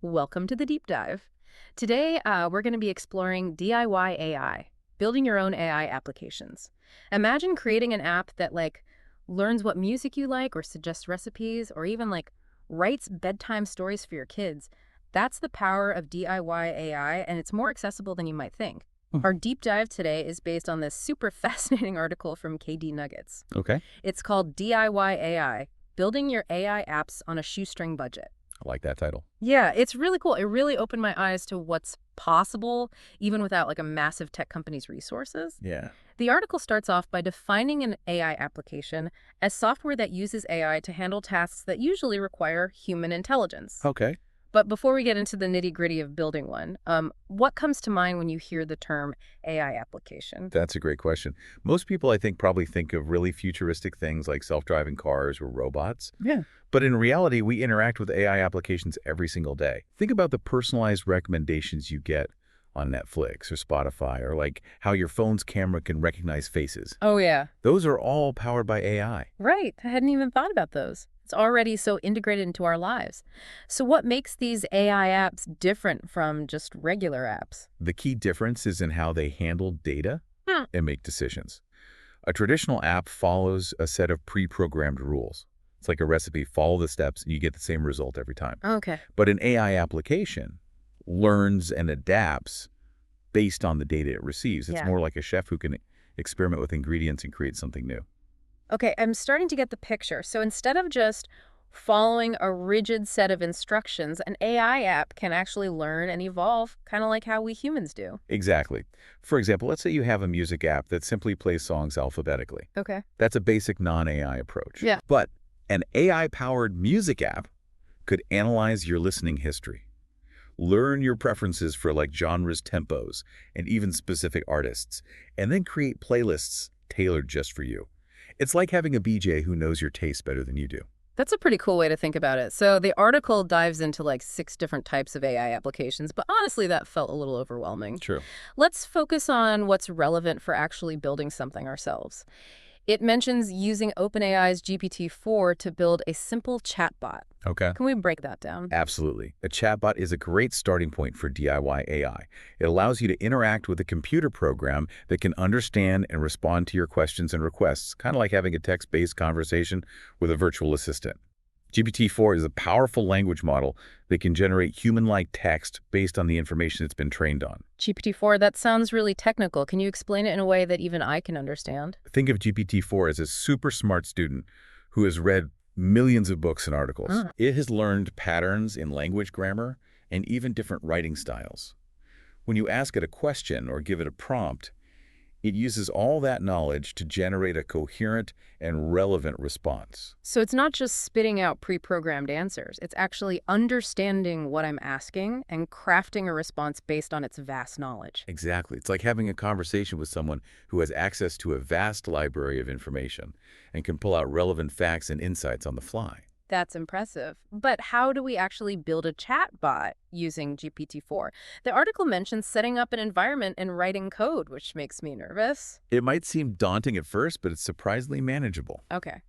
Welcome to the deep dive. Today, we're going to be exploring DIY AI, building your own AI applications. Imagine creating an app that learns what music you like or suggests recipes or even writes bedtime stories for your kids. That's the power of DIY AI, and it's more accessible than you might think. Hmm. Our deep dive today is based on this super fascinating article from KD Nuggets. Okay. It's called DIY AI, Building Your AI Apps on a Shoestring Budget. I like that title. Yeah, it's really cool. It really opened my eyes to what's possible, even without a massive tech company's resources. Yeah. The article starts off by defining an AI application as software that uses AI to handle tasks that usually require human intelligence. Okay. But before we get into the nitty-gritty of building one, what comes to mind when you hear the term AI application? That's a great question. Most people, I think, probably think of really futuristic things like self-driving cars or robots. Yeah. But in reality, we interact with AI applications every single day. Think about the personalized recommendations you get on Netflix or Spotify, or how your phone's camera can recognize faces. Oh, yeah. Those are all powered by AI. Right. I hadn't even thought about those. It's already so integrated into our lives. So what makes these AI apps different from just regular apps? The key difference is in how they handle data Hmm. and make decisions. A traditional app follows a set of pre-programmed rules. It's like a recipe, follow the steps, and you get the same result every time. Okay. But an AI application learns and adapts based on the data it receives. It's Yeah. more like a chef who can experiment with ingredients and create something new. Okay, I'm starting to get the picture. So instead of just following a rigid set of instructions, an AI app can actually learn and evolve, kind of like how we humans do. Exactly. For example, let's say you have a music app that simply plays songs alphabetically. Okay. That's a basic non-AI approach. Yeah. But an AI-powered music app could analyze your listening history, learn your preferences for genres, tempos, and even specific artists, and then create playlists tailored just for you. It's like having a BJ who knows your taste better than you do. That's a pretty cool way to think about it. So the article dives into 6 different types of AI applications, but honestly, that felt a little overwhelming. True. Let's focus on what's relevant for actually building something ourselves. It mentions using OpenAI's GPT-4 to build a simple chatbot. Okay. Can we break that down? Absolutely. A chatbot is a great starting point for DIY AI. It allows you to interact with a computer program that can understand and respond to your questions and requests, kind of like having a text-based conversation with a virtual assistant. GPT-4 is a powerful language model that can generate human-like text based on the information it's been trained on. GPT-4, that sounds really technical. Can you explain it in a way that even I can understand? Think of GPT-4 as a super smart student who has read millions of books and articles. Ah. It has learned patterns in language grammar and even different writing styles. When you ask it a question or give it a prompt, it uses all that knowledge to generate a coherent and relevant response. So it's not just spitting out pre-programmed answers. It's actually understanding what I'm asking and crafting a response based on its vast knowledge. Exactly. It's like having a conversation with someone who has access to a vast library of information and can pull out relevant facts and insights on the fly. That's impressive. But how do we actually build a chatbot using GPT-4? The article mentions setting up an environment and writing code, which makes me nervous. It might seem daunting at first, but it's surprisingly manageable. Okay.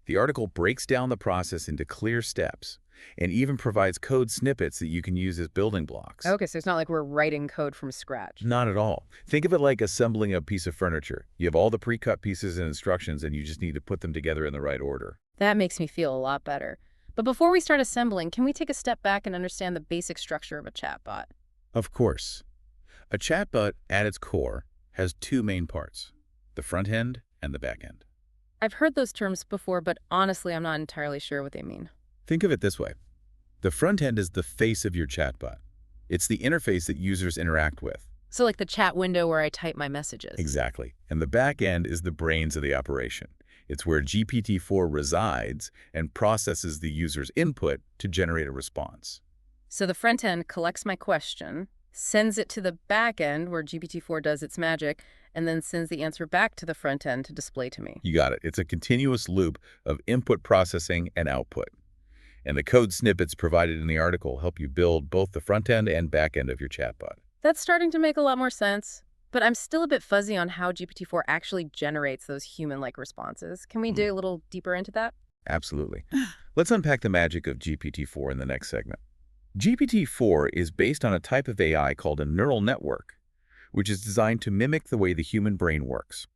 The article breaks down the process into clear steps and even provides code snippets that you can use as building blocks. Okay, so it's not like we're writing code from scratch. Not at all. Think of it like assembling a piece of furniture. You have all the pre-cut pieces and instructions, and you just need to put them together in the right order. That makes me feel a lot better. But before we start assembling, can we take a step back and understand the basic structure of a chatbot? Of course. A chatbot, at its core, has two main parts, the front end and the back end. I've heard those terms before, but honestly, I'm not entirely sure what they mean. Think of it this way. The front end is the face of your chatbot. It's the interface that users interact with. So like the chat window where I type my messages. Exactly. And the back end is the brains of the operation. It's where GPT-4 resides and processes the user's input to generate a response. So the front end collects my question, sends it to the back end where GPT-4 does its magic, and then sends the answer back to the front end to display to me. You got it. It's a continuous loop of input processing and output. And the code snippets provided in the article help you build both the front end and back end of your chatbot. That's starting to make a lot more sense. But I'm still a bit fuzzy on how GPT-4 actually generates those human-like responses. Can we dig a little deeper into that? Absolutely. Let's unpack the magic of GPT-4 in the next segment. GPT-4 is based on a type of AI called a neural network, which is designed to mimic the way the human brain works.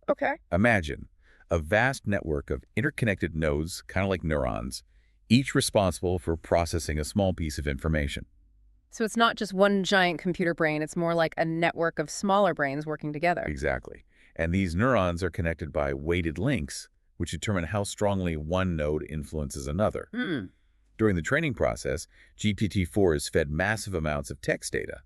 Okay. Imagine a vast network of interconnected nodes, kind of like neurons, each responsible for processing a small piece of information. So it's not just one giant computer brain, it's more like a network of smaller brains working together. Exactly. And these neurons are connected by weighted links, which determine how strongly one node influences another. Hmm. During the training process, GPT-4 is fed massive amounts of text data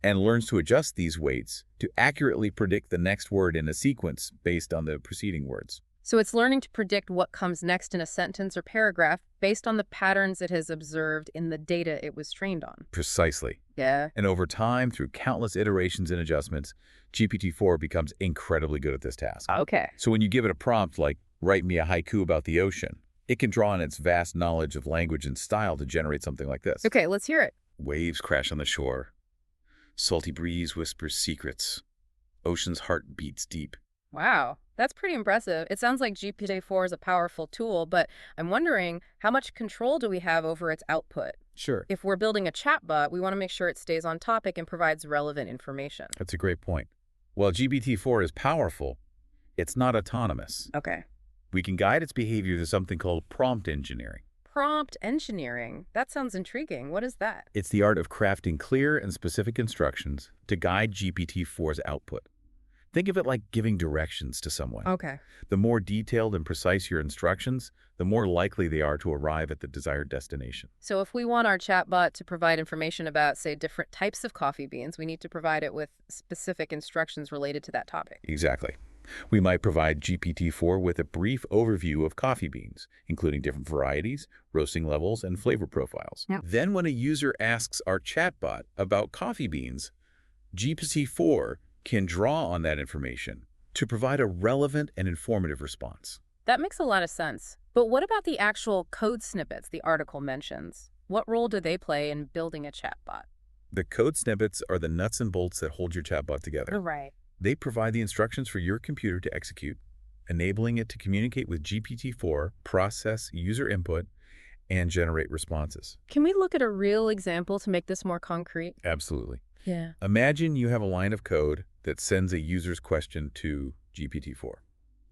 and learns to adjust these weights to accurately predict the next word in a sequence based on the preceding words. So it's learning to predict what comes next in a sentence or paragraph based on the patterns it has observed in the data it was trained on. Precisely. Yeah. And over time, through countless iterations and adjustments, GPT-4 becomes incredibly good at this task. Okay. So when you give it a prompt like, write me a haiku about the ocean, it can draw on its vast knowledge of language and style to generate something like this. Okay, let's hear it. Waves crash on the shore. Salty breeze whispers secrets. Ocean's heart beats deep. Wow, that's pretty impressive. It sounds like GPT-4 is a powerful tool, but I'm wondering, how much control do we have over its output? Sure. If we're building a chatbot, we want to make sure it stays on topic and provides relevant information. That's a great point. While GPT-4 is powerful, it's not autonomous. Okay. We can guide its behavior through something called prompt engineering. Prompt engineering. That sounds intriguing. What is that? It's the art of crafting clear and specific instructions to guide GPT-4's output. Think of it like giving directions to someone. Okay. The more detailed and precise your instructions, the more likely they are to arrive at the desired destination. So if we want our chatbot to provide information about, say, different types of coffee beans, we need to provide it with specific instructions related to that topic. Exactly. We might provide GPT-4 with a brief overview of coffee beans, including different varieties, roasting levels, and flavor profiles. Yep. Then when a user asks our chatbot about coffee beans, GPT-4 can draw on that information to provide a relevant and informative response. That makes a lot of sense. But what about the actual code snippets the article mentions? What role do they play in building a chatbot? The code snippets are the nuts and bolts that hold your chatbot together. Right. They provide the instructions for your computer to execute, enabling it to communicate with GPT-4, process user input, and generate responses. Can we look at a real example to make this more concrete? Absolutely. Yeah. Imagine you have a line of code that sends a user's question to GPT-4.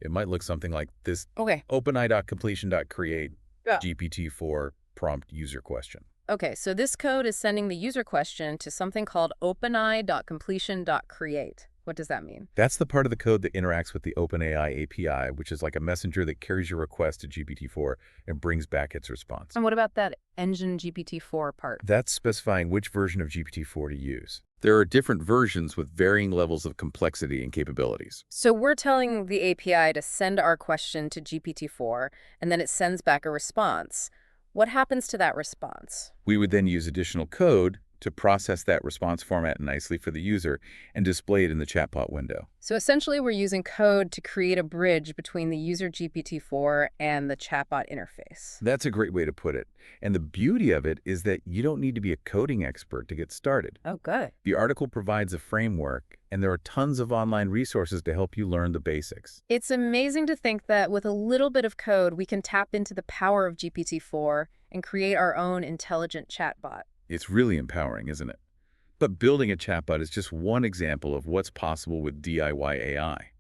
It might look something like this: Okay. openeye.completion.create Yeah. GPT-4 prompt user question. Okay, so this code is sending the user question to something called openeye.completion.create. What does that mean? That's the part of the code that interacts with the OpenAI API, which is like a messenger that carries your request to GPT-4 and brings back its response. And what about that engine GPT-4 part? That's specifying which version of GPT-4 to use. There are different versions with varying levels of complexity and capabilities. So we're telling the API to send our question to GPT-4, and then it sends back a response. What happens to that response? We would then use additional code to process that response format nicely for the user and display it in the chatbot window. So essentially, we're using code to create a bridge between the user GPT-4 and the chatbot interface. That's a great way to put it. And the beauty of it is that you don't need to be a coding expert to get started. Oh, good. The article provides a framework, and there are tons of online resources to help you learn the basics. It's amazing to think that with a little bit of code, we can tap into the power of GPT-4 and create our own intelligent chatbot. It's really empowering, isn't it? But building a chatbot is just one example of what's possible with DIY AI.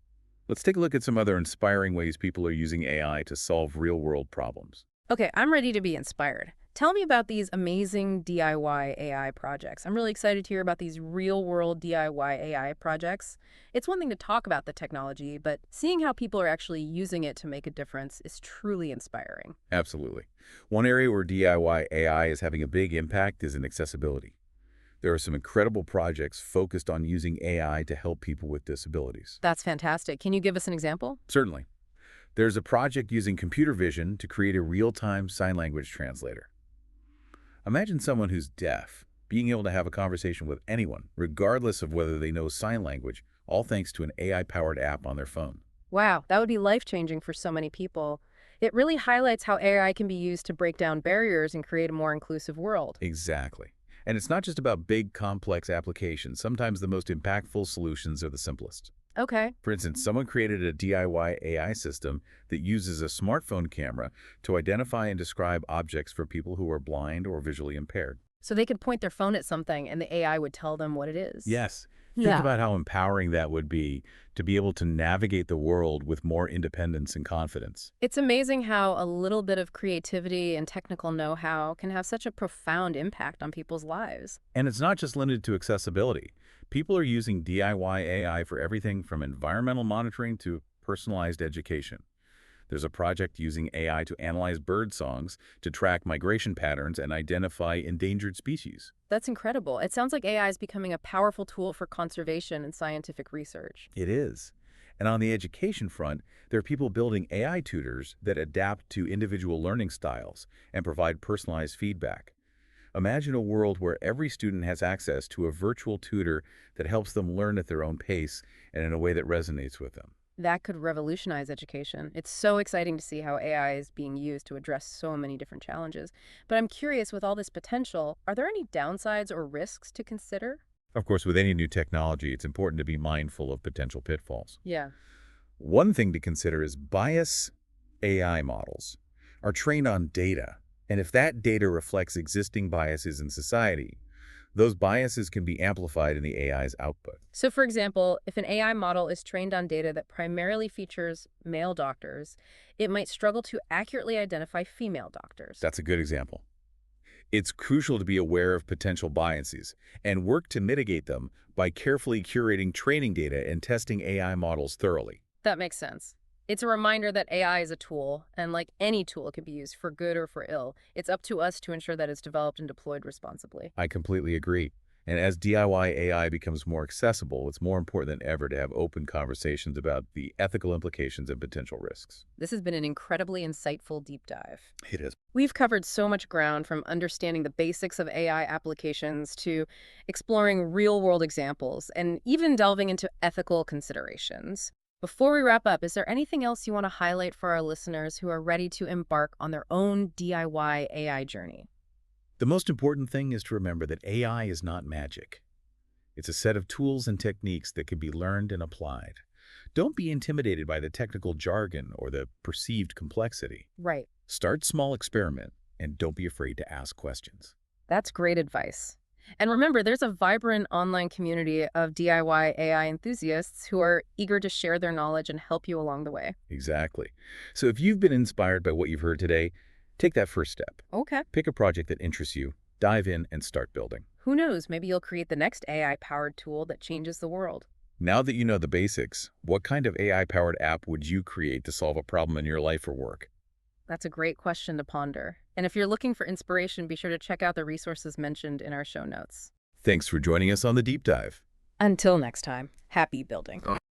Let's take a look at some other inspiring ways people are using AI to solve real-world problems. Okay, I'm ready to be inspired. Tell me about these amazing DIY AI projects. I'm really excited to hear about these real-world DIY AI projects. It's one thing to talk about the technology, but seeing how people are actually using it to make a difference is truly inspiring. Absolutely. One area where DIY AI is having a big impact is in accessibility. There are some incredible projects focused on using AI to help people with disabilities. That's fantastic. Can you give us an example? Certainly. There's a project using computer vision to create a real-time sign language translator. Imagine someone who's deaf being able to have a conversation with anyone, regardless of whether they know sign language, all thanks to an AI-powered app on their phone. Wow, that would be life-changing for so many people. It really highlights how AI can be used to break down barriers and create a more inclusive world. Exactly. And it's not just about big, complex applications. Sometimes the most impactful solutions are the simplest. Okay. For instance, someone created a DIY AI system that uses a smartphone camera to identify and describe objects for people who are blind or visually impaired. So they could point their phone at something and the AI would tell them what it is. Yes. Think Yeah. about how empowering that would be to be able to navigate the world with more independence and confidence. It's amazing how a little bit of creativity and technical know-how can have such a profound impact on people's lives. And it's not just limited to accessibility. People are using DIY AI for everything from environmental monitoring to personalized education. There's a project using AI to analyze bird songs to track migration patterns and identify endangered species. That's incredible. It sounds like AI is becoming a powerful tool for conservation and scientific research. It is. And on the education front, there are people building AI tutors that adapt to individual learning styles and provide personalized feedback. Imagine a world where every student has access to a virtual tutor that helps them learn at their own pace and in a way that resonates with them. That could revolutionize education. It's so exciting to see how AI is being used to address so many different challenges. But I'm curious, with all this potential, are there any downsides or risks to consider? Of course, with any new technology, it's important to be mindful of potential pitfalls. Yeah. One thing to consider is bias. AI models are trained on data, and if that data reflects existing biases in society, those biases can be amplified in the AI's output. So, for example, if an AI model is trained on data that primarily features male doctors, it might struggle to accurately identify female doctors. That's a good example. It's crucial to be aware of potential biases and work to mitigate them by carefully curating training data and testing AI models thoroughly. That makes sense. It's a reminder that AI is a tool, and like any tool, it can be used for good or for ill. It's up to us to ensure that it's developed and deployed responsibly. I completely agree. And as DIY AI becomes more accessible, it's more important than ever to have open conversations about the ethical implications and potential risks. This has been an incredibly insightful deep dive. It is. We've covered so much ground, from understanding the basics of AI applications to exploring real-world examples and even delving into ethical considerations. Before we wrap up, is there anything else you want to highlight for our listeners who are ready to embark on their own DIY AI journey? The most important thing is to remember that AI is not magic. It's a set of tools and techniques that can be learned and applied. Don't be intimidated by the technical jargon or the perceived complexity. Right. Start small, experiment, and don't be afraid to ask questions. That's great advice. And remember, there's a vibrant online community of DIY AI enthusiasts who are eager to share their knowledge and help you along the way. Exactly. So if you've been inspired by what you've heard today, take that first step. Okay. Pick a project that interests you, dive in, and start building. Who knows? Maybe you'll create the next AI-powered tool that changes the world. Now that you know the basics, what kind of AI-powered app would you create to solve a problem in your life or work? That's a great question to ponder. And if you're looking for inspiration, be sure to check out the resources mentioned in our show notes. Thanks for joining us on the Deep Dive. Until next time, happy building.